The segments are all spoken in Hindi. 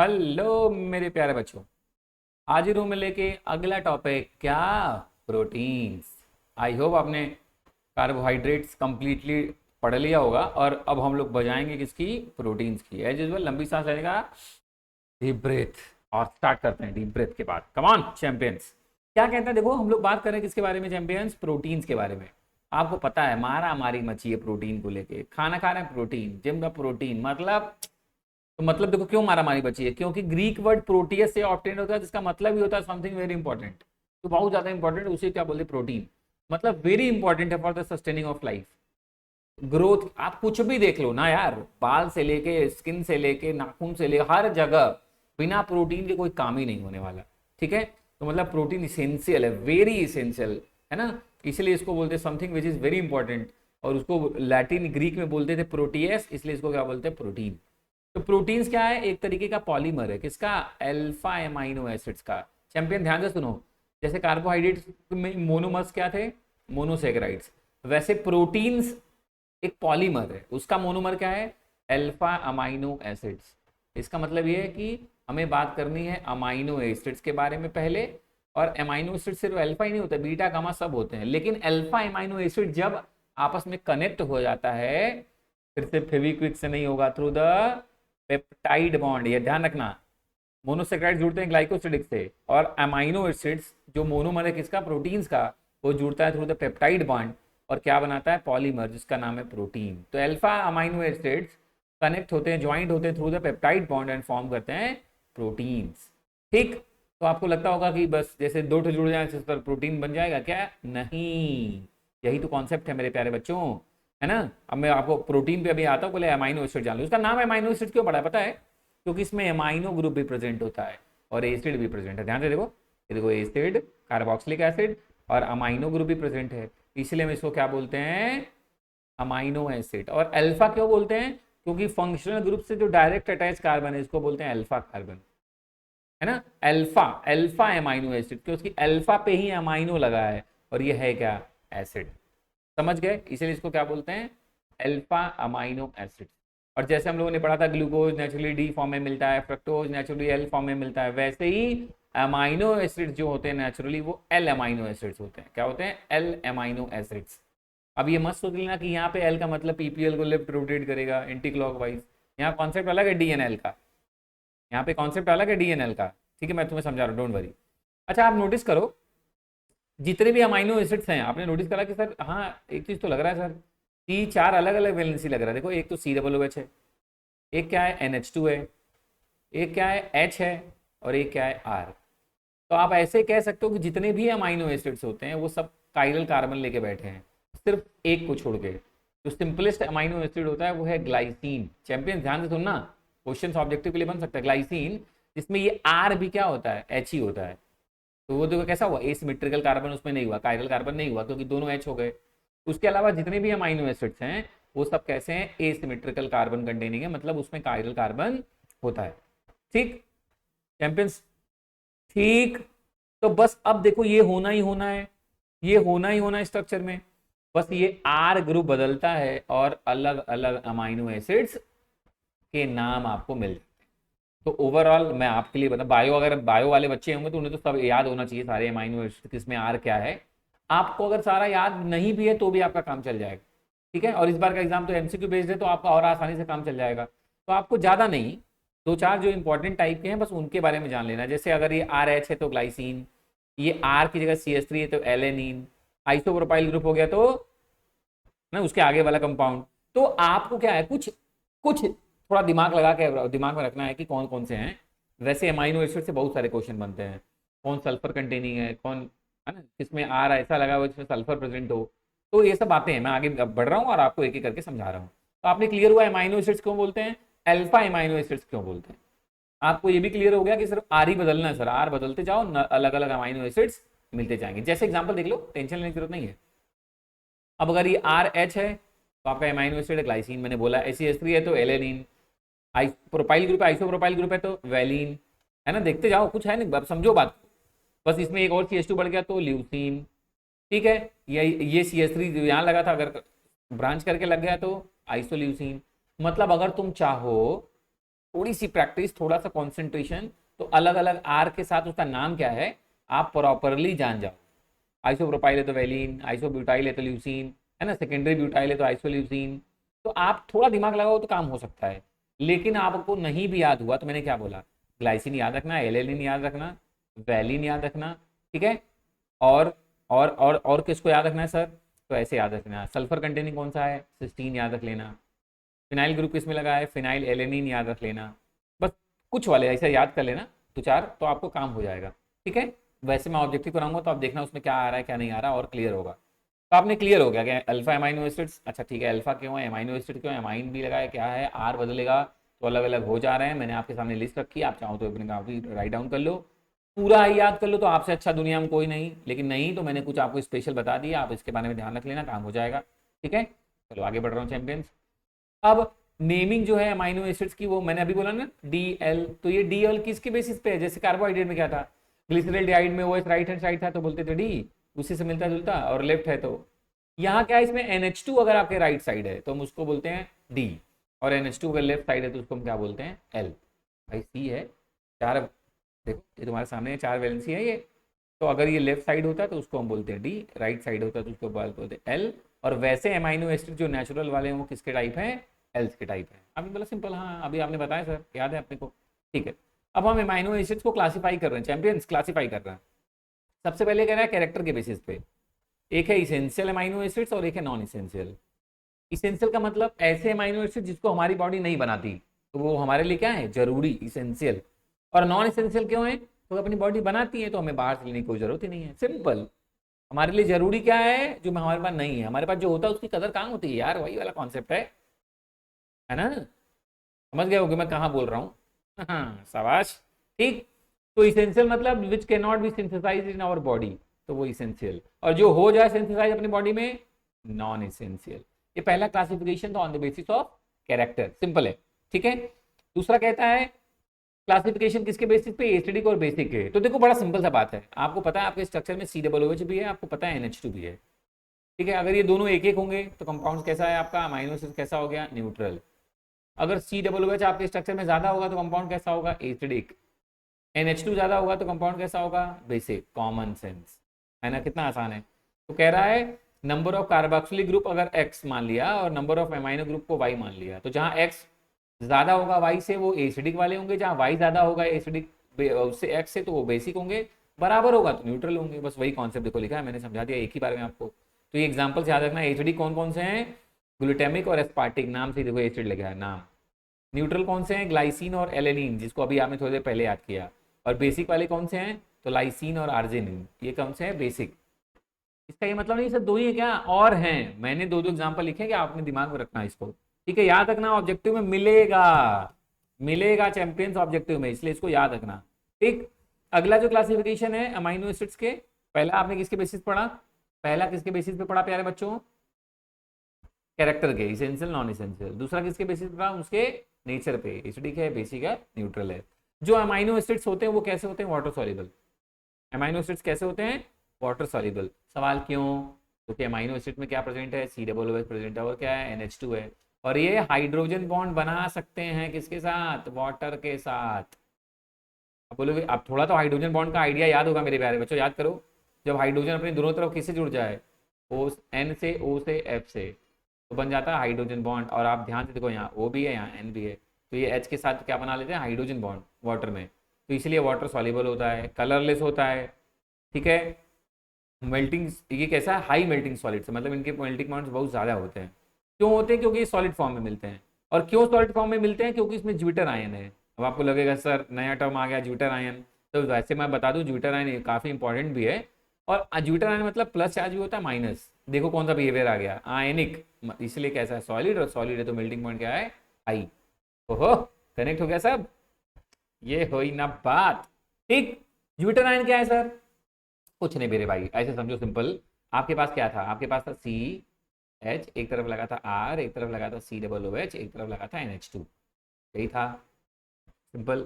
हेलो मेरे प्यारे बच्चों। आज ही रूम में लेके अगला टॉपिक क्या? प्रोटीन्स। आई होप आपने कार्बोहाइड्रेट्स कंप्लीटली पढ़ लिया होगा और अब हम लोग बजाएंगे किसकी? प्रोटीन्स की। एज यूजुअल लंबी सांस लेगा, डीप ब्रेथ, और स्टार्ट करते हैं डीप ब्रेथ के बाद। Come on champions. क्या कहते हैं, देखो हम लोग बात कर रहे हैं किसके बारे में चैंपियंस? प्रोटीन्स के बारे में। आपको पता है मारा मारी मची है प्रोटीन को लेके। खाना खा रहे हैं प्रोटीन, जिम का प्रोटीन, मतलब तो मतलब देखो क्यों मारामारी बची है, क्योंकि ग्रीक वर्ड प्रोटियस से ऑब्टेन होता है, जिसका मतलब ही होता है समथिंग वेरी इंपॉर्टेंट। तो बहुत ज्यादा इंपॉर्टेंट, उसे क्या बोलते हैं? प्रोटीन। मतलब वेरी इंपॉर्टेंट है for the sustaining of life, growth. आप कुछ भी देख लो ना यार, बाल से लेके स्किन से लेके नाखून से लेके हर जगह बिना प्रोटीन के कोई काम ही नहीं होने वाला। ठीक है, तो मतलब प्रोटीन इसेंशियल है, वेरी इसेंशियल है ना। इसलिए इसको बोलते हैं something which is very important. और उसको लैटिन ग्रीक में बोलते थे प्रोटीएस, इसलिए इसको क्या बोलते हैं? प्रोटीन। तो प्रोटीन्स क्या है? एक तरीके का पॉलीमर है। किसका? अल्फा एमाइनो एसिड्स का। चैंपियन ध्यान से सुनो। जैसे कार्बोहाइड्रेट्स में मोनोमर्स क्या थे? मोनोसेकेराइड्स। वैसे प्रोटीन्स एक पॉलीमर है, उसका मोनोमर क्या है? Alpha amino acids. इसका मतलब ये है कि हमें बात करनी है अमाइनो एसिड्स के बारे में पहले। और अमाइनो एसिड सिर्फ अल्फा ही नहीं होता, बीटा गामा सब होते हैं, लेकिन अल्फा अमाइनो एसिड जब आपस में कनेक्ट हो जाता है, फिर से फेविक्विक से नहीं होगा, थ्रू द पेप्टाइड बॉन्ड। ये ध्यान रखना। मोनोसेक्राइड जुड़ते हैं ग्लाइकोसिडिक से, और अमाइनो एसिड्स जो मोनोमर है किसका? प्रोटीन्स का, वो जुड़ता है थ्रू द पेप्टाइड बॉन्ड, और क्या बनाता है? पॉलीमर, जिसका नाम है प्रोटीन। तो अल्फा अमाइनो एसिड्स कनेक्ट होते हैं, ज्वाइंट होते हैं through the peptide bond and form करते हैं प्रोटीन्स। ठीक। तो आपको लगता होगा कि बस जैसे दो जुड़ जाए इस पर प्रोटीन बन जाएगा, क्या? नहीं। यही तो कॉन्सेप्ट है मेरे प्यारे बच्चों, है ना। अब मैं आपको प्रोटीन पे अभी आता हूँ, पहले अमाइनो एसिड जान लो। उसका नाम अमाइनो एसिड क्यों पड़ा है पता है? क्योंकि इसमें अमाइनो ग्रुप भी प्रेजेंट होता है और एसिड भी प्रेजेंट है। ध्यान से देखो, ये देखो एसिड, कार्बोक्सिलिक एसिड, और अमाइनो ग्रुप भी प्रेजेंट है, इसलिए हम इसको क्या बोलते हैं? Amino acid. और अल्फा क्यों बोलते हैं? क्योंकि फंक्शनल ग्रुप से जो डायरेक्ट अटैच कार्बन है, इसको बोलते हैं अल्फा कार्बन, है ना। अल्फा, अल्फा अमाइनो एसिड, क्योंकि उसकी अल्फा पे ही अमाइनो लगा है, और ये है क्या? एसिड। समझ गए? इसलिए इसको क्या बोलते हैं? Alpha amino acid. और जैसे हम लोगों ने पढ़ा था ग्लूकोज नेचुरली डी फॉर्म में मिलता है, फ्रक्टोज नेचुरली एल फॉर्म में मिलता है, वैसे ही अमाइनो एसिड जो होते हैं नेचुरली, वो एल अमाइनो एसिड्स होते हैं। क्या होते हैं? L amino acids. अब ये मत सोच लेना कि यहाँ पे एल का मतलब पीपीएल को लेफ्ट रोटेट करेगा एंटी क्लॉकवाइज। यहाँ कॉन्सेप्ट अलग है डीएनएल का, यहाँ पे कॉन्सेप्ट अलग है डीएनएल का। ठीक है, मैं तुम्हें समझा रहा हूँ, डोंट वरी। अच्छा, आप नोटिस करो, जितने भी अमाइनो एसिड्स हैं, आपने नोटिस करा कि सर हाँ एक चीज तो लग रहा है सर, कि चार अलग अलग वैलेंसी लग रहा है। देखो, एक तो सी डबल ओ एच है, एक क्या है? NH2 है, एक क्या है? H है, और एक क्या है? R। तो आप ऐसे कह सकते हो कि जितने भी अमाइनो एसिड्स होते हैं वो सब काइरल कार्बन लेके बैठे हैं, सिर्फ एक को छोड़ के। जो सिंपलेस्ट अमाइनो एसिड होता है वो है ग्लाइसिन। चैंपियन ध्यान से सुनना, क्वेश्चन ऑब्जेक्टिव के लिए बन सकता है। ग्लाइसिन, जिसमें ये R भी क्या होता है? H ही होता है। तो वो देखो कैसा हुआ, एसिमेट्रिकल कार्बन उसमें नहीं हुआ, कायरल कार्बन नहीं हुआ, क्योंकि दोनों एच हो गए। उसके अलावा जितने भी अमाइनो एसिड्स हैं वो सब कैसे हैं? एसिमेट्रिकल कार्बन कंटेनिंग है, मतलब उसमें कायरल कार्बन होता है। ठीक चैंपियंस? ठीक। तो बस अब देखो, ये होना ही होना है, ये होना ही होना है स्ट्रक्चर में। बस ये आर ग्रुप बदलता है और अलग अलग अमाइनो एसिड्स के नाम आपको मिल जाते हैं। तो ओवरऑल मैं आपके लिए बता, बायो अगर बायो वाले बच्चे होंगे तो उन्हें तो सब याद होना चाहिए, सारे अमाइनो एसिड किसमें आर क्या है। आपको अगर सारा याद नहीं भी है तो भी आपका काम चल जाएगा। ठीक है, और इस बार का एग्जाम तो एमसीक्यू बेस्ड है, तो आपका और आसानी से काम चल जाएगा। तो आपको ज्यादा नहीं, दो चार जो इंपॉर्टेंट टाइप के हैं बस उनके बारे में जान लेना। जैसे अगर ये आर एच है तो ग्लाइसिन, ये आर की जगह CH3 है तो एलेनिन, आइसोप्रोपाइल ग्रुप हो गया तो ना उसके आगे वाला कंपाउंड। तो आपको क्या है, कुछ कुछ थोड़ा दिमाग लगा के दिमाग में रखना है कि कौन कौन से हैं। वैसे अमाइनो एसिड से बहुत सारे क्वेश्चन बनते हैं, कौन सल्फर कंटेनिंग है, कौन है ना, किसमें आर ऐसा लगा हुआ जिसमें सल्फर प्रेजेंट हो। तो ये सब बातें हैं, मैं आगे बढ़ रहा हूँ और आपको एक एक करके समझा रहा हूँ। तो आपने क्लियर हुआ अमाइनो एसिड्स क्यों बोलते हैं, अल्फा अमाइनो एसिड्स क्यों बोलते हैं। आपको ये भी क्लियर हो गया कि सिर्फ आर ही बदलना है सर, आर बदलते जाओ, अलग अलग अमाइनो एसिड्स मिलते जाएंगे। जैसे एग्जांपल देख लो, टेंशन लेने की जरूरत नहीं है। अब अगर ये आर एच है तो आपका अमाइनो एसिड है ग्लाइसिन, मैंने बोला। CH3 है तो एलेनिन, आई प्रोपाइल ग्रुप आइसोप्रोपाइल ग्रुप है तो वैलिन, है ना। देखते जाओ, कुछ है नहीं, अब समझो बात। बस इसमें एक और CH2 बढ़ गया तो ल्यूसीन। ठीक है, ये CH3 जो यहाँ लगा था, अगर ब्रांच करके लग गया तो आइसोल्यूसिन। मतलब अगर तुम चाहो थोड़ी सी प्रैक्टिस, थोड़ा सा कॉन्सेंट्रेशन, तो अलग अलग आर के साथ उसका नाम क्या है आप प्रॉपरली जान जाओ। आइसोप्रोपाइल है तो वैलिन, आइसोब्यूटाइल है तो ल्यूसीन, है ना, सेकेंडरी ब्यूटाइल है तो आइसोल्यूसीन। तो आप थोड़ा दिमाग लगाओ तो काम हो सकता है। लेकिन आपको नहीं भी याद हुआ तो मैंने क्या बोला, ग्लाइसिन याद रखना, एलेनिन याद रखना, वैलिन याद रखना, ठीक है। और और किसको याद रखना है सर, तो ऐसे याद रखना, सल्फर कंटेनिंग कौन सा है, सिस्टीन याद रख लेना, फिनाइल ग्रुप किसमें लगा है, फिनाइल एलेनिन याद रख लेना। बस कुछ वाले ऐसा याद कर लेना दो चार, तो आपको काम हो जाएगा, ठीक है। वैसे मैं ऑब्जेक्टिव कराऊंगा तो आप देखना उसमें क्या आ रहा है क्या नहीं आ रहा, और क्लियर होगा। तो आपने क्लियर हो गया कि अल्फा एमाइनो एसिड्स, अच्छा ठीक है, अल्फा क्यों है, एमाइनो एसिड क्यों है, एमाइन भी लगा है, क्या है, आर बदलेगा तो अलग अलग हो जा रहे हैं। मैंने आपके सामने लिस्ट रखी है, आप चाहो तो अपने काफी राइट डाउन कर लो, पूरा ही याद कर लो, तो आपसे अच्छा दुनिया में कोई नहीं। लेकिन नहीं तो मैंने कुछ आपको स्पेशल बता दिया, आप इसके बारे में ध्यान रख लेना, काम हो जाएगा, ठीक है। चलो आगे बढ़ रहा हूँ चैंपियंस। अब नेमिंग जो है अमाइनो एसिड्स की, वो मैंने अभी बोला ना डी एल, तो ये डी एल किसके बेसिस पे है, जैसे कार्बोहाइड्रेट में क्या था, ग्लिसरॉल्डिहाइड में वो राइट हैंड साइड था तो बोलते थे डी, उसी से मिलता जुलता, और लेफ्ट है तो यहाँ क्या है, इसमें NH2 अगर आपके राइट साइड है तो हम उसको बोलते हैं डी, और NH2 अगर लेफ्ट साइड है तो उसको हम क्या बोलते हैं एल। भाई सी है, चार, देखो ये तुम्हारे सामने है, चार वैलेंसी है ये, तो अगर ये लेफ्ट साइड होता है तो उसको हम बोलते हैं डी, राइट साइड होता है तो उसको बोलते हैं एल। और वैसे एमाइनो एसिड जो नेचुरल वाले हैं वो किसके टाइप हैं, एल्स के टाइप है। आपने बोला सिंपल, हाँ अभी आपने बताया सर, याद है अपने को, ठीक है। अब हम एमाइनो एसिड्स को क्लासीफाई कर रहे हैं, चैंपियंस क्लासीफाई कर रहे हैं। सबसे पहले कह रहा है कैरेक्टर के बेसिस पे, एक है इसेंशियल अमाइनो एसिड्स और एक है नॉन इसेंशियल। इसेंशियल का मतलब ऐसे अमाइनो एसिड जिसको हमारी बॉडी नहीं बनाती, तो वो हमारे लिए क्या है, जरूरी, इसेंशियल। और नॉन इसेंशियल क्यों है, तो अपनी बॉडी बनाती है तो हमें बाहर से लेने की कोई जरूरत ही नहीं है, सिंपल। हमारे लिए जरूरी क्या है, जो हमारे पास नहीं है, हमारे पास जो होता है उसकी कदर कहाँ होती है यार, वही वाला कॉन्सेप्ट है ना, समझ गए होगे मैं कहाँ बोल रहा हूँ। हाँ शाबाश, ठीक। तो इसेंशियल मतलब which can not be synthesise in our body, तो वो इसेंशियल, और जो हो जाए सिंथेसाइज अपनी बॉडी में, नॉन इसेंशियल। ये पहला क्लासिफिकेशन था on the basis of character, simple है, ठीक है। दूसरा कहता है क्लासिफिकेशन किसके बेसिस पे, एसिडिक और बेसिक है। तो देखो बड़ा सिंपल सा बात है, आपको पता है आपके स्ट्रक्चर में COOH भी है, आपको पता है NH2 भी है, ठीक है। अगर ये दोनों एक एक होंगे तो कंपाउंड कैसा है आपका, अमाइनो एसिड कैसा हो गया, न्यूट्रल। अगर COOH आपके स्ट्रक्चर में ज्यादा होगा तो कंपाउंड कैसा होगा, एसिडिक। NH2 ज्यादा होगा तो कंपाउंड कैसा होगा, बेसिक। कॉमन सेंस है ना, कितना आसान है। तो कह रहा है नंबर ऑफ कार्बोक्सिलिक ग्रुप अगर X मान लिया और नंबर ऑफ एमाइनो ग्रुप को Y मान लिया, तो जहां X ज्यादा होगा Y से वो एसिडिक वाले होंगे, जहां Y ज्यादा होगा एसिडिक उससे X से तो वो बेसिक होंगे, बराबर होगा तो न्यूट्रल होंगे। बस वही कॉन्सेप्ट देखो लिखा है, मैंने समझा दिया एक ही बार में आपको। तो ये एग्जाम्पल याद रखना, एसिडिक कौन कौन से हैं, ग्लूटामिक और एस्पार्टिक, नाम से देखो एसिड लगा है नाम। न्यूट्रल कौन से हैं, ग्लाइसिन और एलेनिन, जिसको अभी आपने थोड़ी देर पहले याद किया। और बेसिक वाले कौन से हैं, तो लाइसिन और आर्जिनिन, ये कौन से हैं, बेसिक। इसका ये मतलब नहीं सर दो ही है क्या, और हैं, मैंने दो दो एग्जाम्पल लिखे कि आपने दिमाग में रखना इसको, ठीक है, याद रखना, ऑब्जेक्टिव में मिलेगा, मिलेगा चैंपियंस ऑब्जेक्टिव में, इसलिए इसको याद रखना, ठीक। अगला जो क्लासिफिकेशन है अमाइनो एसिड्स के, पहला आपने किसके बेसिस पढ़ा, पहला किसके बेसिस पे पढ़ा प्यारे बच्चों, कैरेक्टर के, इसेंशियल नॉन इसेंशियल। दूसरा किसके बेसिस पे पढ़ा, उसके नेचर पे, एसिडिक है, बेसिक है, न्यूट्रल है। जो अमाइनो एसिड्स होते हैं वो कैसे होते हैं, वाटर सॉल्युबल। अमाइनो एसिड्स कैसे होते हैं, वाटर सॉल्युबल। सवाल क्यों, क्योंकि अमाइनो एसिड में क्या प्रेजेंट है, COOH प्रेजेंट है, और क्या है, NH2 है। और ये हाइड्रोजन बॉन्ड बना सकते हैं किसके साथ, वाटर के साथ। अब बोलोगे अब थोड़ा तो हाइड्रोजन बॉन्ड का आइडिया याद होगा मेरे प्यारे बच्चों, याद करो। जब हाइड्रोजन अपनी दोनों तरफ किससे जुड़ जाए, O N से, O से, F से, तो बन जाता है हाइड्रोजन बॉन्ड। और आप ध्यान से देखो यहाँ O भी है, यहाँ N भी है, तो ये H के साथ क्या बना लेते हैं, हाइड्रोजन बॉन्ड वाटर में। तो इसलिए वाटर सॉल्युबल होता है, कलरलेस होता है, ठीक है। मेल्टिंग, ये कैसा है, हाई मेल्टिंग सॉलिड से, मतलब इनके मेल्टिंग पॉइंट्स बहुत ज़्यादा होते हैं। क्यों होते हैं, क्योंकि ये सॉलिड फॉर्म में मिलते हैं। और क्यों सॉलिड फॉर्म में मिलते हैं, क्योंकि इसमें ज्यूटर आयन है। अब आपको लगेगा सर नया टर्म आ गया ज्यूटर आयन, तो वैसे मैं बता दूं ज्यूटर आयन काफ़ी इंपॉर्टेंट भी है। और ज्यूटर आयन मतलब प्लस चार्ज भी होता है, माइनस। देखो कौन सा बिहेवियर आ गया, आयनिक, इसलिए कैसा है, सॉलिड, और सॉलिड है तो मेल्टिंग पॉइंट क्या है, हाई। ओहो, कनेक्ट हो गया सब, ये हो ही ना बात, ठीक। ज्यूटर आयन क्या है सर, कुछ नहीं मेरे भाई, ऐसे समझो सिंपल। आपके पास क्या था, आपके पास था CH, एक तरफ लगा था R, एक तरफ लगा था COOH, एक तरफ लगा था NH2, यही था, सिंपल।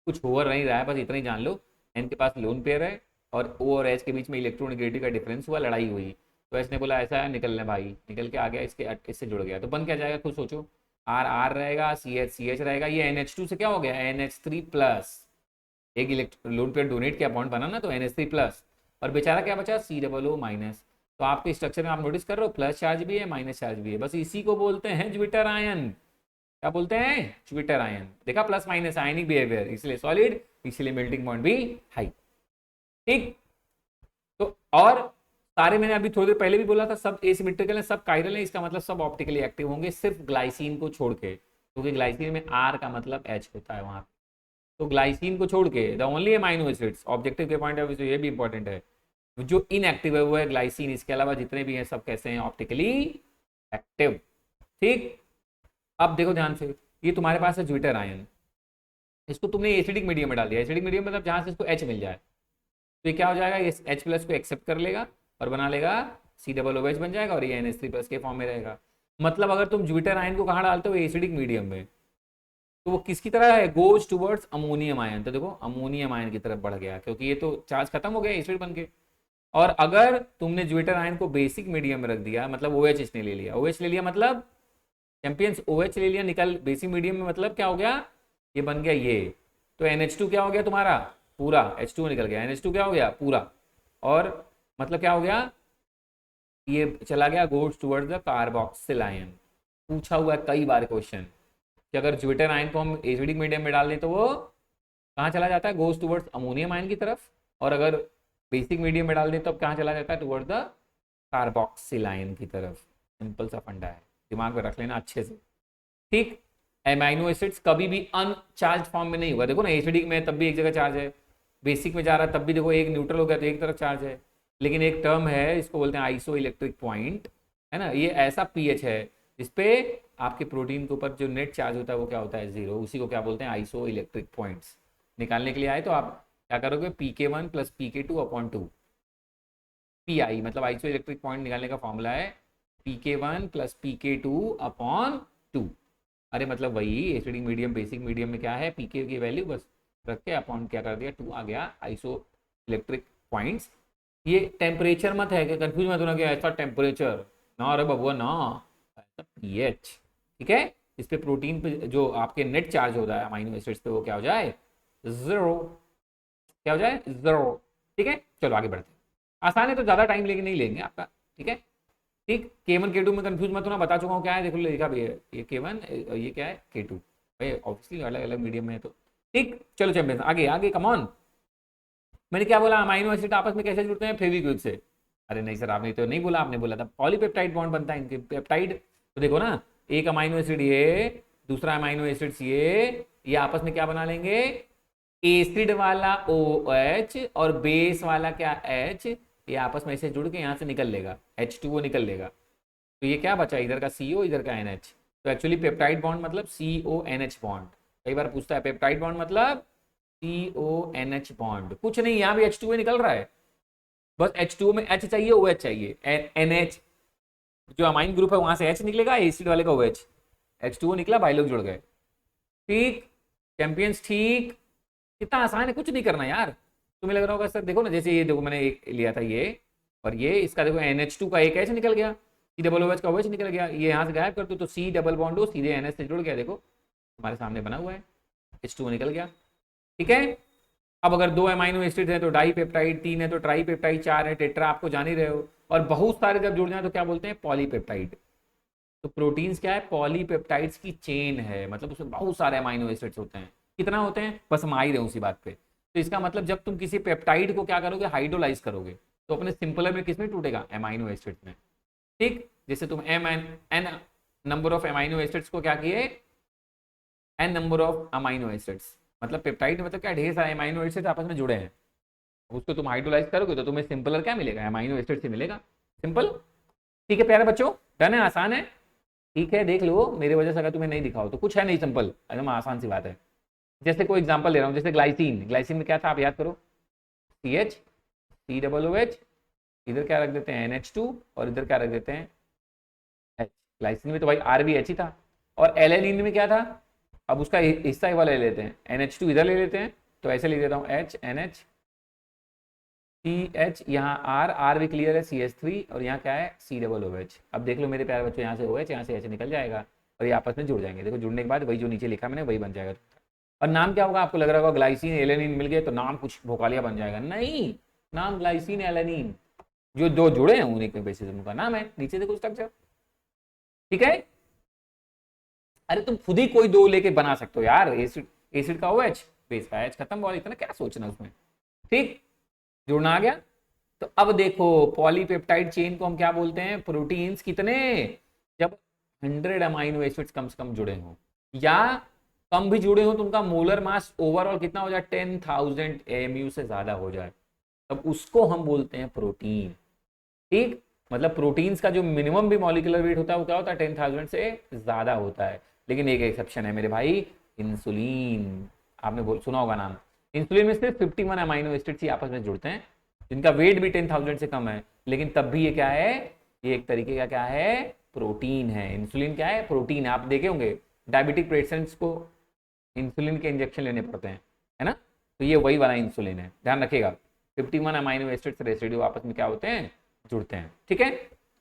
कुछ हो नहीं रहा है, बस इतना ही जान लो। N के पास लोन पेयर है और O और H के बीच में इलेक्ट्रोनेगेटिविटी का डिफरेंस हुआ, लड़ाई हुई, तो H ने बोला ऐसा है, निकलने भाई, निकल के आ गया, इसके इससे जुड़ गया, तो बन क्या जाएगा, खुद सोचो, आर आर रहेगा, सी एच रहेगा, ये NH2 से क्या हो गया NH3 प्लस, एक इलेक्ट्रॉन पे डोनेट किया बॉन्ड बना ना तो NH3 प्लस, और बेचारा क्या बचा COO माइनस। तो आपके स्ट्रक्चर में आप नोटिस कर रहे हो प्लस चार्ज भी है माइनस चार्ज भी है, बस इसी को बोलते हैं ज्विटर आयन। क्या बोलते हैं ज्विटर आयन, देखा प्लस माइनस आयनिक बिहेवियर, इसलिए सॉलिड, इसलिए मेल्टिंग पॉइंट भी हाई। ठीक, तो और सारे मैंने अभी थोड़ी देर पहले भी बोला था सब एसिमेट्रिकल है, सब कायरल है, इसका मतलब सब ऑप्टिकली एक्टिव होंगे सिर्फ ग्लाइसिन को छोड़ के, क्योंकि ग्लाइसिन में आर का मतलब एच होता है वहां। तो ग्लाइसिन को छोड़ के the only amino acids, objective के पॉइंट ऑफ व्यू से ये भी इंपॉर्टेंट है, जो इनएक्टिव है वो है ग्लाइसिन, इसके अलावा जितने भी हैं सब कैसे हैं ऑप्टिकली एक्टिव। ठीक, अब देखो ध्यान से, ये तुम्हारे पास है ज्विटर आयन, इसको तुमने एसिडिक मीडियम में डाल दिया, एसिडिक मीडियम मतलब जहां से इसको एच मिल जाए, तो ये क्या हो जाएगा, ये H प्लस को एक्सेप्ट कर लेगा और बना लेगा COOH बन जाएगा, और ये NH3 प्लस के फॉर्म में रहेगा। मतलब अगर तुम ज्विटर आयन को कहाँ डालते हो एसिडिक मीडियम में, तो वो किसकी तरह है, गोज टुवर्ड्स अमोनियम आयन, तो देखो अमोनियम आयन की तरफ बढ़ गया, क्योंकि ये तो चार्ज खत्म हो गया एसिड बन के। और अगर तुमने ज्विटर आयन को बेसिक मीडियम में रख दिया, मतलब OH इसने ले लिया, OH ले लिया मतलब चैंपियंस, OH ले लिया निकल बेसिक मीडियम में, मतलब क्या हो गया, ये बन गया ये, तो NH2 क्या हो गया तुम्हारा पूरा, H2 निकल गया, NH2 क्या हो गया पूरा, और मतलब क्या हो गया, ये चला गया goes towards the carboxyl ion. पूछा हुआ है कई बार क्वेश्चन कि अगर ज्विटर आयन को हम एसिडिक मीडियम में डाल दें तो वो कहाँ चला जाता है, गोज टुवर्ड्स अमोनियम आयन की तरफ, और अगर बेसिक मीडियम में डाल दें तो अब कहाँ चला जाता है, टुवर्ड्स द कार्बोक्सिल आयन की तरफ। सिंपल सा फंडा है, दिमाग में रख लेना अच्छे से। ठीक, एमाइनो एसिड्स कभी भी अनचार्ज फॉर्म में नहीं होगा, देखो ना एसिडिक में तब भी एक जगह चार्ज है, बेसिक में जा रहा है तब भी देखो एक न्यूट्रल हो गया तो एक तरफ चार्ज है, लेकिन एक टर्म है इसको बोलते हैं आइसो इलेक्ट्रिक पॉइंट, है ना, ये ऐसा पीएच है जिसपे आपके प्रोटीन के ऊपर जो नेट चार्ज होता है वो क्या होता है जीरो, उसी को क्या बोलते हैं आइसो इलेक्ट्रिक पॉइंट्स। निकालने के लिए आए तो आप क्या करोगे, PK1 plus PK2 upon 2, PI मतलब आइसो इलेक्ट्रिक पॉइंट निकालने का फॉर्मूला है PK1 प्लस PK2 अपॉन 2। अरे मतलब वही एसिडिक मीडियम बेसिक मीडियम में क्या है, पीके की वैल्यू बस रख के अपॉन क्या कर दिया 2 आ गया आइसो इलेक्ट्रिक पॉइंट्स। ये टेम्परेचर मत है कि कंफ्यूज मत होना कि ऐसा टेम्परेचर ना, अरे बबुआ ना, ऐसा पीएच। ठीक है, इस पे प्रोटीन पे जो आपके नेट चार्ज होता है अमाइनो एसिड्स पे वो क्या हो जाए, जीरो, क्या हो जाए जीरो। ठीक है, चलो आगे बढ़ते हैं, आसान है तो ज़्यादा टाइम लेके नहीं लेंगे आपका। ठीक है, ठीक, K1 K2 में कंफ्यूज मत होना, बता चुका हूँ क्या है, देखो लिखा भी है ये K1 ये क्या है K2, भाई ऑब्वियसली अलग अलग मीडियम में है तो। ठीक, चलो चैंपियंस आगे आगे कम ऑन। मैंने क्या बोला, अमाइनो एसिड आपस में कैसे जुड़ते हैं, फेविक्विक से। अरे नहीं सर आपने तो नहीं बोला, आपने बोला था पॉलीपेप्टाइड बॉन्ड बनता है इनके, पेप्टाइड। तो देखो ना, एक अमाइनो एसिड ये, दूसरा अमाइनो एसिड्स ये आपस में क्या बना लेंगे, एसिड वाला OH और बेस वाला क्या H, ये आपस में ऐसे जुड़ के यहाँ से निकल लेगा, H2O निकल लेगा, तो ये क्या बचा, इधर का CO इधर का NH। तो एक्चुअली पेप्टाइड बॉन्ड मतलब CONH बॉन्ड, कई बार पूछता है पेप्टाइड बॉन्ड मतलब CONH बॉन्ड, कुछ नहीं, यहाँ भी H2O निकल रहा है, बस H2O में H चाहिए OH चाहिए, NH जो अमाइन ग्रुप है वहां से H निकलेगा, एसिड वाले का OH, H2O निकला, भाई लोग जुड़ गए। ठीक चैंपियंस, ठीक, कितना आसान है, कुछ नहीं करना यार। तुम्हें लग रहा होगा सर देखो ना, जैसे ये देखो मैंने एक लिया था ये, और ये इसका देखो NH2 का एक H निकल गया, COOH का OH निकल गया, ये यहाँ से गायब कर दो तो C डबल बॉन्ड हो सीधे NH से जुड़ गया, देखो हमारे सामने बना हुआ है, H2O निकल गया। ठीक है, अब अगर 2 अमाइनो एसिड है तो डाई पेप्टाइड, 3 है तो ट्राई पेप्टाइड, 4 है टेट्रा, आपको जान ही रहे हो, और बहुत सारे जब जुड़ जाए तो क्या बोलते हैं पॉलीपेप्टाइड। तो प्रोटीन्स क्या है, पॉलीपेप्टाइड्स की चेन है, मतलब उसमें बहुत सारे अमाइनो एसिड्स होते हैं। कितना होते हैं, बस हम आ ही रहे उसी बात पे। तो इसका मतलब जब तुम किसी पेप्टाइड को क्या करोगे, हाइड्रोलाइज करोगे, तो अपने सिंपलर में किसमें टूटेगा, अमाइनो एसिड में। ठीक, जैसे तुम n number of amino acids को क्या किए, n number of amino acids, मतलब पेप्टाइड मतलब क्या, ढेर सारे अमाइनो एसिड्स आपस में जुड़े हैं, उसको तुम हाइड्रोलाइज करोगे तो तुम्हें सिंपलर क्या मिलेगा, अमाइनो एसिड से मिलेगा, सिंपल। ठीक है प्यारे बच्चों, डन है, आसान है। ठीक है, देख लो मेरी वजह से अगर तुम्हें नहीं दिखाओ तो कुछ है नहीं, सिंपल एकदम आसान सी बात है। जैसे कोई एग्जांपल ले रहा हूँ, जैसे ग्लाइसिन, ग्लाइसिन में क्या था आप याद करो, CH COOH, इधर क्या रख देते हैं NH2 और इधर क्या रख देते हैं H। ग्लाइसिन में तो भाई R भी H ही था, और एलेनिन में क्या था, अब उसका हिस्सा ही वाला ले लेते हैं, NH2 इधर ले लेते हैं, तो ऐसे लिख देता हूँ HNH CH, यहाँ R भी क्लियर है CH3, और यहाँ क्या है COOH। अब देख लो मेरे प्यारे बच्चों, यहाँ से OH यहाँ से H निकल जाएगा, और ये आपस में जुड़ जाएंगे। देखो जुड़ने के बाद वही जो नीचे लिखा मैंने वही बन जाएगा। और नाम क्या होगा? आपको लग रहा होगा ग्लाइसिन एलेनिन मिल गए तो नाम कुछ भोकालिया बन जाएगा, नहीं, नाम ग्लाइसिन एलेनिन, जो दो जुड़े हैं उन्हीं के बेसिस उनका नाम है। नीचे देखो स्ट्रक्चर, ठीक है। अरे तुम खुद ही कोई दो लेके बना सकते हो यार, एसिड एसिड का OH, बेस का H, खत्म, और इतना क्या सोचना उसमें, ठीक। जुड़ना आ गया। तो अब देखो पॉलीपेप्टाइड चेन को हम क्या बोलते हैं? प्रोटीन्स कितने? जब 100 अमाइनो एसिड्स कम से कम जुड़े हों, या कम भी जुड़े हों तो उनका मोलर मास ओवरऑल कितना हो जाए? 10,000 AMU से ज्यादा हो जाए, तब उसको हम बोलते हैं प्रोटीन, ठीक। मतलब प्रोटीन्स का जो मिनिमम भी मॉलिक्यूलर वेट होता है वो क्या होता है? 10,000 से ज्यादा होता है। लेकिन एक एक्सेप्शन है मेरे भाई, इंसुलिन। आपने सुना होगा नाम। इंसुलिन में सिर्फ 51 अमाइनो एसिड्स ही आपस में जुड़ते हैं, जिनका वेट भी 10,000 से कम है, लेकिन तब भी ये क्या है? ये एक तरीके का क्या है? प्रोटीन है। इंसुलिन क्या है? प्रोटीन है। आप देखे होंगे डायबिटिक पेशेंट्स को इंसुलिन के इंजेक्शन लेने पड़ते हैं, है ना, तो ये वही वाला इंसुलिन है, ध्यान रखिएगा। 51 अमाइनो एसिड्स रेसिड्यू आपस में क्या होते हैं? जुड़ते हैं, ठीक है।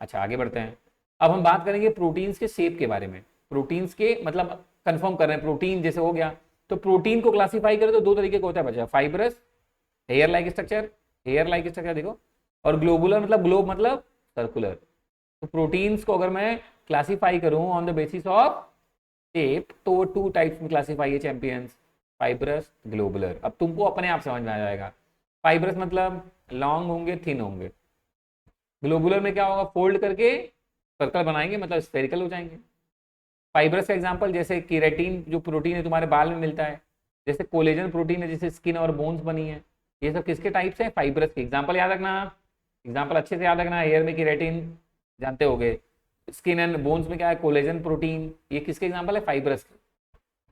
अच्छा आगे बढ़ते हैं। अब हम बात करेंगे प्रोटीन्स के शेप के बारे में। प्रोटीन्स के मतलब कंफर्म कर रहे हैं, प्रोटीन जैसे हो गया, तो प्रोटीन को क्लासिफाई करें तो दो तरीके का होता है बच्चा, fibrous, hair like structure, hair like structure देखो, और ग्लोबुलर मतलब ग्लोब मतलब सर्कुलर। तो प्रोटीन्स को अगर मैं क्लासिफाई करूं on the basis of shape, तो टू टाइप्स में क्लासिफाई है चैंपियंस, फाइब्रस, ग्लोबुलर। अब तुमको अपने आप समझ में आ जाएगा। फाइब्रस मतलब लॉन्ग होंगे, थिन होंगे। ग्लोबुलर में क्या होगा? फोल्ड करके सर्कल बनाएंगे, मतलब स्फेरिकल हो जाएंगे। फाइब्रस का एग्जांपल जैसे केराटिन जो प्रोटीन है तुम्हारे बाल में मिलता है, जैसे कोलेजन प्रोटीन है जिससे स्किन और बोन्स बनी है, ये सब किसके टाइप्स हैं? फाइब्रस के। एग्जांपल याद रखना, एग्जांपल अच्छे से याद रखना। हेयर में केराटिन जानते होगे, स्किन एंड बोन्स में क्या है? कोलेजन प्रोटीन, ये किसके एग्जांपल है? फाइब्रस के।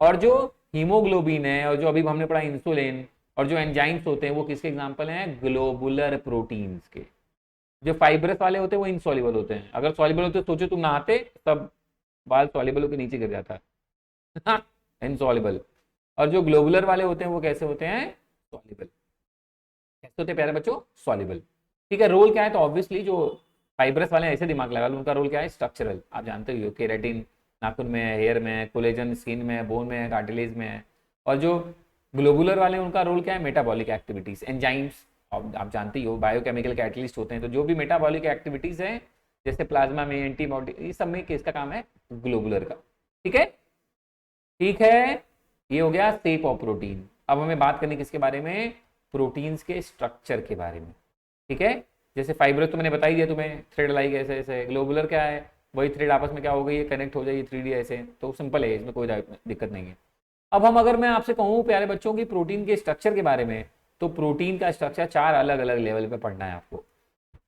और जो हीमोग्लोबिन है और जो अभी हमने पढ़ा इंसुलिन और जो एंजाइम्स होते हैं वो किसके एग्जांपल हैं? ग्लोबुलर प्रोटीन्स के। जो फाइब्रस वाले होते हैं वो इनसॉल्युबल होते हैं, अगर सॉल्युबल होते सोचो तुम नहाते तब बाल सॉल्युबल होकर नीचे गिर जाता है, इनसॉल्युबल। और जो ग्लोबुलर वाले होते हैं वो कैसे होते हैं? सॉल्युबल। कैसे होते हैं प्यारे बच्चों? सॉल्युबल, ठीक है। रोल क्या है? तो ऑब्वियसली जो फाइब्रस वाले ऐसे दिमाग लगा लो, उनका रोल क्या है? स्ट्रक्चरल। आप जानते हो केराटिन नाखून में है, हेयर में है, कोलेजन स्किन में है, बोन में है, कार्टिलेज में है। और जो ग्लोबुलर वाले उनका रोल क्या है? Metabolic activities, enzymes. आप जानते ही हो बायोकेमिकल कैटलिस्ट होते हैं, तो जो भी मेटाबॉलिक एक्टिविटीज है जैसे प्लाज्मा में, एंटीबॉडी, ये सब में किसका काम है? ग्लोबुलर का, ठीक है। ठीक है, ये हो गया शेप ऑफ प्रोटीन। अब हमें बात करनी किसके बारे में? प्रोटीन्स के स्ट्रक्चर के बारे में, ठीक है। जैसे फाइब्रस तो मैंने बता ही दिया तुम्हें, थ्रेड लाइक ऐसे ऐसे। ग्लोबुलर क्या है? वही थ्रेड आपस में क्या हो गई? ये कनेक्ट हो जाएगी 3D ऐसे, तो सिंपल है, इसमें कोई दिक्कत नहीं है। अब हम अगर मैं आपसे कहूँ प्यारे बच्चों की प्रोटीन के स्ट्रक्चर के बारे में, तो प्रोटीन का स्ट्रक्चर 4 अलग अलग लेवल पे पढ़ना है आपको।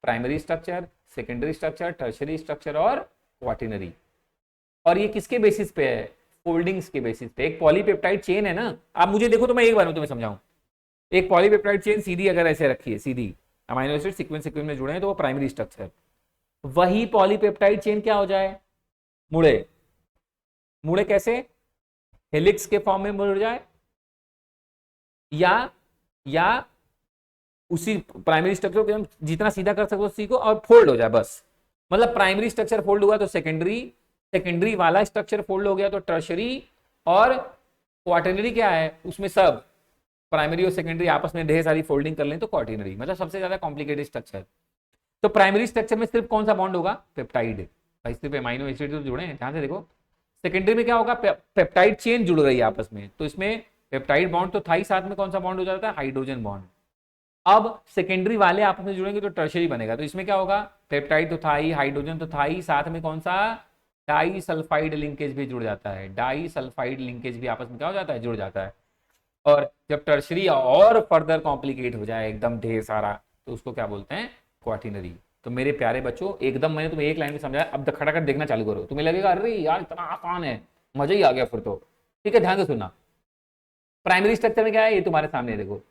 Primary structure, secondary structure, tertiary structure और क्वाटिनरी। और ये किसके बेसिस पे है? फोल्डिंग्स के बेसिस पे। एक पॉलीपेप्टाइड चेन है ना, आप मुझे देखो तो मैं एक बार में तुम्हें समझाऊं। एक पॉलीपेप्टाइड चेन सीधी अगर ऐसे रखी है, सीधी अमाइनो एसिड सीक्वेंस सीक्वेंस में जुड़े हैं, तो वो प्राइमरी स्ट्रक्चर। वही पॉलीपेप्टाइड चेन क्या हो जाए? मुड़े। मुड़े कैसे? हेलिक्स के फॉर्म में मुड़ जाए, या उसी प्राइमरी स्ट्रक्चर को हम जितना सीधा कर सकते हो सीखो, और फोल्ड हो जाए बस। मतलब प्राइमरी स्ट्रक्चर फोल्ड हुआ तो सेकेंडरी, सेकेंडरी वाला स्ट्रक्चर फोल्ड हो गया तो टर्शरी, और क्वार्टरनरी क्या है? उसमें सब प्राइमरी और सेकेंडरी आपस में ढेर सारी फोल्डिंग कर लें तो क्वार्टरनरी, मतलब सबसे ज्यादा कॉम्प्लिकेटेड स्ट्रक्चर। तो प्राइमरी स्ट्रक्चर में सिर्फ कौन सा बॉन्ड होगा? पेप्टाइड। भाई सिर्फ अमाइनो एसिड तो जुड़े हैं, ध्यान से देखो। सेकेंडरी में क्या होगा? पेप्टाइड चेन जुड़ रही है आपस में, तो इसमें पेप्टाइड बॉन्ड तो था ही, साथ में कौन सा बॉन्ड हो जाता है? Hydrogen bond. अब सेकेंडरी वाले आपस में जुड़ेंगे तो टर्शरी बनेगा, तो इसमें क्या होगा? पेप्टाइड तो था ही, हाइड्रोजन तो था ही, साथ में कौन सा? डाई सल्फाइड लिंकेज भी जुड़ जाता है। डाई सल्फाइड लिंकेज भी आपस में क्या हो जाता है? जुड़ जाता है। और जब टर्शरी और फर्दर कॉम्प्लिकेट हो जाए एकदम ढेर सारा, तो उसको क्या बोलते हैं? क्वाटिनरी। तो मेरे प्यारे बच्चों एकदम मैंने तुम्हें एक लाइन में समझाया, अब खटाखट देखना चालू करो, तुम्हें लगेगा अरे यार इतना आसान है, मजा ही आ गया फिर तो, ठीक है। ध्यान से सुनना। प्राइमरी स्ट्रक्चर में क्या है? ये तुम्हारे सामने देखो,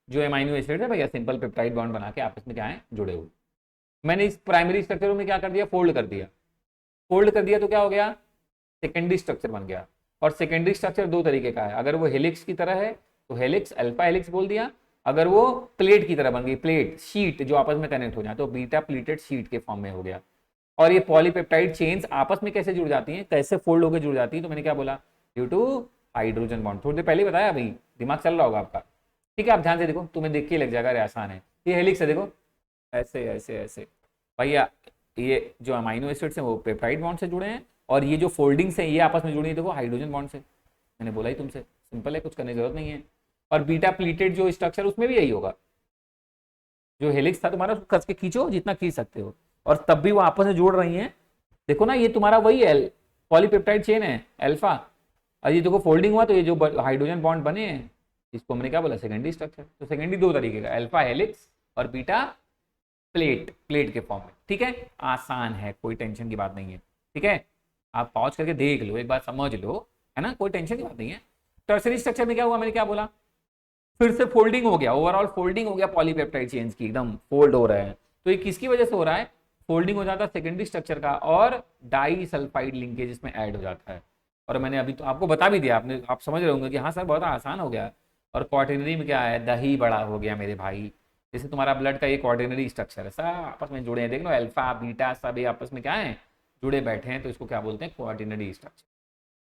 जो एमाइनो एसिड है भैया सिंपल पेप्टाइड बॉन्ड बना के आपस में क्या है? जुड़े हुए। मैंने इस प्राइमरी स्ट्रक्चर में क्या कर दिया? फोल्ड कर दिया। फोल्ड कर दिया तो क्या हो गया? सेकेंडरी स्ट्रक्चर बन गया। और सेकेंडरी स्ट्रक्चर दो तरीके का है, अगर वो हेलिक्स की तरह है तो हेलिक्स, अल्फा हेलिक्स बोल दिया। अगर वो प्लेट की तरह बन गई, प्लेट शीट जो आपस में कनेक्ट हो जाए, तो बीटा प्लेटेड शीट के फॉर्म में हो गया। और ये पॉलीपेप्टाइड चेन्स आपस में कैसे जुड़ जाती हैं, कैसे फोल्ड होकर जुड़ जाती हैं, तो मैंने क्या बोला, ड्यू टू हाइड्रोजन बॉन्ड। थोड़ी देर पहले ही बताया, अभी दिमाग चल रहा होगा आपका। ठीक है, आप ध्यान से देखो, तुम्हें देख के लग जाएगा अरे आसान है। ये हेलिक्स है, देखो ऐसे ऐसे ऐसे भैया, ये जो अमाइनो एसिड्स हैं वो पेप्टाइड बॉन्ड से जुड़े हैं, और ये जो फोल्डिंग्स हैं ये आपस में जुड़ी है देखो हाइड्रोजन बॉन्ड से। मैंने बोला ही तुमसे, सिंपल है, कुछ करने की जरूरत नहीं है। और बीटा प्लीटेड जो स्ट्रक्चर उसमें भी यही होगा, जो हेलिक्स था तुम्हारा उसको कस के खींचो जितना खींच सकते हो, और तब भी वो आपस में जोड़ रही हैं। देखो ना, ये तुम्हारा वही है, पॉलीपेप्टाइड चेन है अल्फा, और ये देखो फोल्डिंग हुआ तो ये जो हाइड्रोजन बॉन्ड बने हैं इसको मैंने क्या बोला, सेकेंडरी स्ट्रक्चर। तो सेकेंडरी दो तरीके का, अल्फा हेलिक्स और बीटा प्लेट, प्लेट के फॉर्म में। ठीक है, आसान है, कोई टेंशन की बात नहीं है। ठीक है, आप पॉज करके देख लो, एक बार समझ लो, है ना, कोई टेंशन की बात नहीं है। टर्सरी स्ट्रक्चर में क्या हुआ, मैंने क्या बोला, फिर से फोल्डिंग हो गया, ओवरऑल फोल्डिंग हो गया पॉलीपेप्टाइड चेन्स की, एकदम फोल्ड हो रहा है। तो ये किसकी वजह से हो रहा है, फोल्डिंग हो जाता है सेकेंडरी स्ट्रक्चर का, और डाई सल्फाइड लिंकेज इसमें ऐड हो जाता है। और मैंने अभी तो आपको बता भी दिया, आपने, आप समझ रहे होंगे कि हाँ सर बहुत आसान हो गया। और क्वार्टिनरी में क्या है, दही बड़ा हो गया मेरे भाई। जैसे तुम्हारा ब्लड का ये क्वार्टिनरी स्ट्रक्चर है, सब आपस में जुड़े हैं, देख लो अल्फा बीटा सब ये आपस में क्या है, जुड़े बैठे हैं, तो इसको क्या बोलते हैं, क्वार्टिनरी स्ट्रक्चर।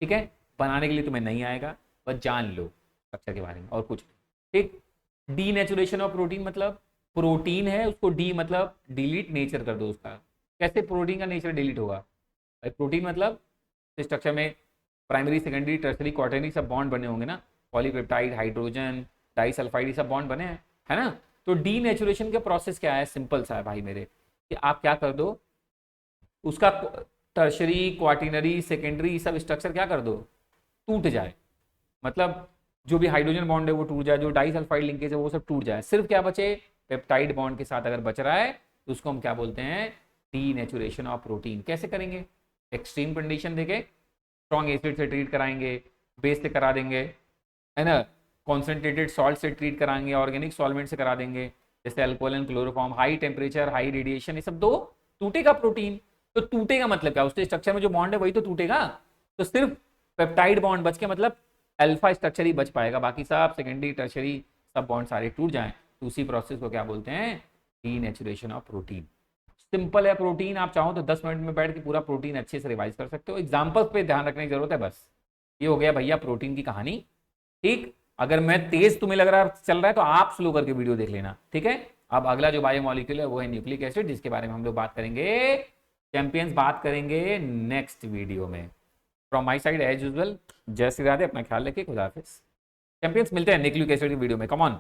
ठीक है, बनाने के लिए तुम्हें नहीं आएगा, बस जान लो स्ट्रक्चर के बारे में और कुछ नहीं। ठीक, डीनेचुरेशन ऑफ प्रोटीन मतलब प्रोटीन है उसको डी मतलब डिलीट नेचर कर दो उसका। कैसे प्रोटीन का नेचर डिलीट होगा, प्रोटीन मतलब स्ट्रक्चर में प्राइमरी सेकेंडरी टर्सरी क्वार्टरनरी सब बॉन्ड बने होंगे ना, पॉलीपेप्टाइड हाइड्रोजन डाइसल्फाइड सब बॉन्ड बने हैं, है ना। तो डीनेचुरेशन का प्रोसेस क्या है, सिंपल सा है भाई मेरे, कि आप क्या कर दो, उसका टर्सरी क्वार्टिनरी सेकेंडरी सब स्ट्रक्चर क्या कर दो, टूट जाए। मतलब जो भी हाइड्रोजन बॉन्ड है वो टूट जाए, जो डाइसल्फाइड लिंकेज है वो सब टूट जाए, सिर्फ क्या बचे, पेप्टाइड बॉन्ड के साथ अगर बच रहा है तो उसको हम क्या बोलते हैं, डीनेचुरेशन ऑफ प्रोटीन। कैसे करेंगे, एक्सट्रीम कंडीशन देके स्ट्रॉन्ग एसिड से ट्रीट कराएंगे, बेस से करा देंगे, है ना, कॉन्सेंट्रेटेड सॉल्ट से ट्रीट कराएंगे, ऑर्गेनिक सॉल्वेंट से करा देंगे, जैसे alcohol and chloroform, high temperature high radiation, ये सब दो, टूटेगा प्रोटीन। तो टूटेगा मतलब क्या, उसके स्ट्रक्चर में जो बॉन्ड है वही तो टूटेगा। तो सिर्फ पेप्टाइड बॉन्ड बच के मतलब अल्फा स्ट्रक्चर ही बच पाएगा, बाकी सब सेकेंडरी टर्शरी सब बॉन्ड सारे टूट जाएं। तो उसी प्रोसेस को क्या बोलते हैं, डीनेचुरेशन ऑफ प्रोटीन। सिंपल है प्रोटीन, आप चाहो तो 10 मिनट में बैठ के पूरा प्रोटीन अच्छे से रिवाइज कर सकते हो, एग्जाम्पल्स पे ध्यान रखने की जरूरत है बस। ये हो गया भैया प्रोटीन की कहानी। ठीक, अगर मैं तेज तुम्हें लग रहा है चल रहा है तो आप स्लो करके वीडियो देख लेना। ठीक है, अब अगला जो बायोमोलिक्यूल है वो है न्यूक्लिक एसिड, जिसके बारे में हम लोग बात करेंगे, चैंपियंस बात करेंगे नेक्स्ट वीडियो में। From my side as usual, जय श्री राधे, अपना ख्याल रखिए, खुदा हाफिज। चैंपियंस मिलते हैं न्यूक्लिक एसिड की वीडियो में, कम ऑन।